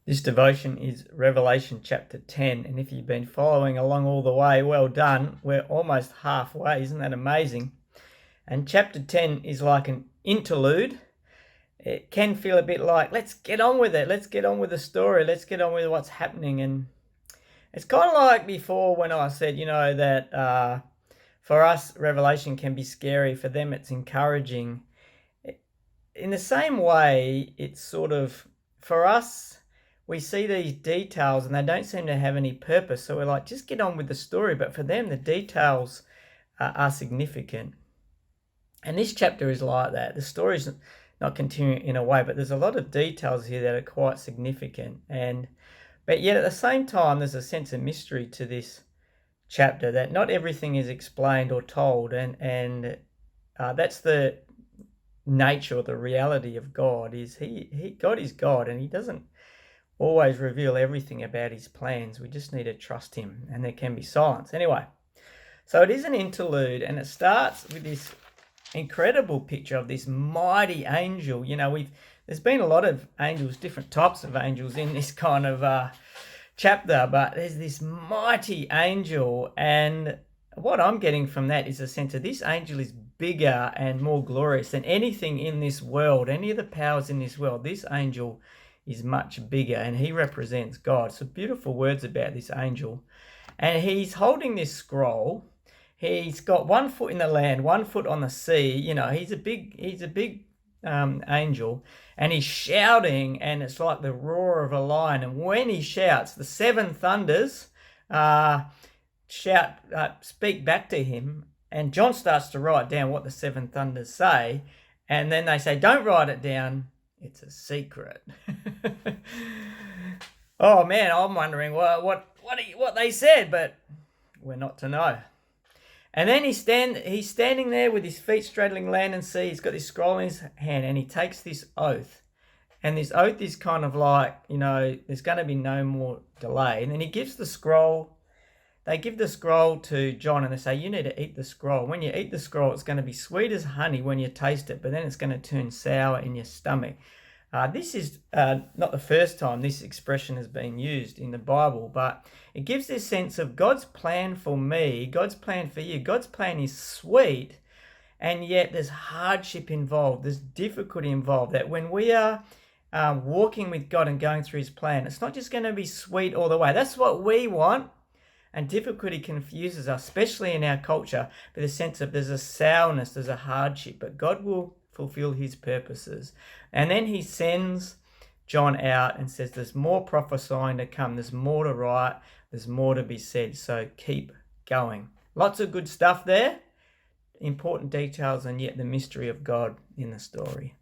This devotion is Revelation chapter 10, and if you've been following along all the way, well done. We're almost halfway, isn't that amazing? And chapter 10 is like an interlude. It can feel a bit like, let's get on with it, let's get on with the story, let's get on with what's happening. And it's kind of like before when I said, that for us, Revelation can be scary, for them it's encouraging. In the same way, it's sort of, for us, we see these details and they don't seem to have any purpose. So we're like, just get on with the story. But for them, the details are significant. And this chapter is like that. The story's not continuing in a way, but there's a lot of details here that are quite significant. But yet at the same time, there's a sense of mystery to this chapter, that not everything is explained or told. And that's the nature or the reality of God. Is God is God, and he doesn't always reveal everything about his plans. We just need to trust him, and there can be silence. Anyway, so it is an interlude, and it starts with this incredible picture of this mighty angel. There's been a lot of angels, different types of angels in this kind of chapter, but there's this mighty angel, and what I'm getting from that is a sense of this angel is bigger and more glorious than anything in this world, any of the powers in this world. This angel is much bigger, and he represents God. So beautiful words about this angel. And he's holding this scroll. He's got 1 foot in the land, 1 foot on the sea. He's a big angel, and he's shouting, and it's like the roar of a lion. And when he shouts, the seven thunders speak back to him. And John starts to write down what the seven thunders say, and then they say, "Don't write it down. It's a secret." Oh man, I'm wondering what they said, but we're not to know. And then he's standing there with his feet straddling land and sea. He's got this scroll in his hand, and he takes this oath. And this oath is kind of like, there's going to be no more delay. And then he gives the scroll. They give the scroll to John, and they say, "You need to eat the scroll. When you eat the scroll, it's going to be sweet as honey when you taste it, but then it's going to turn sour in your stomach." This is not the first time this expression has been used in the Bible, but it gives this sense of God's plan for me, God's plan for you. God's plan is sweet, and yet there's hardship involved, there's difficulty involved, that when we are walking with God and going through his plan, it's not just going to be sweet all the way. That's what we want. And difficulty confuses us, especially in our culture, with a sense of there's a sourness, there's a hardship, but God will fulfill his purposes. And then he sends John out and says, there's more prophesying to come, there's more to write, there's more to be said, so keep going. Lots of good stuff there, important details, and yet the mystery of God in the story.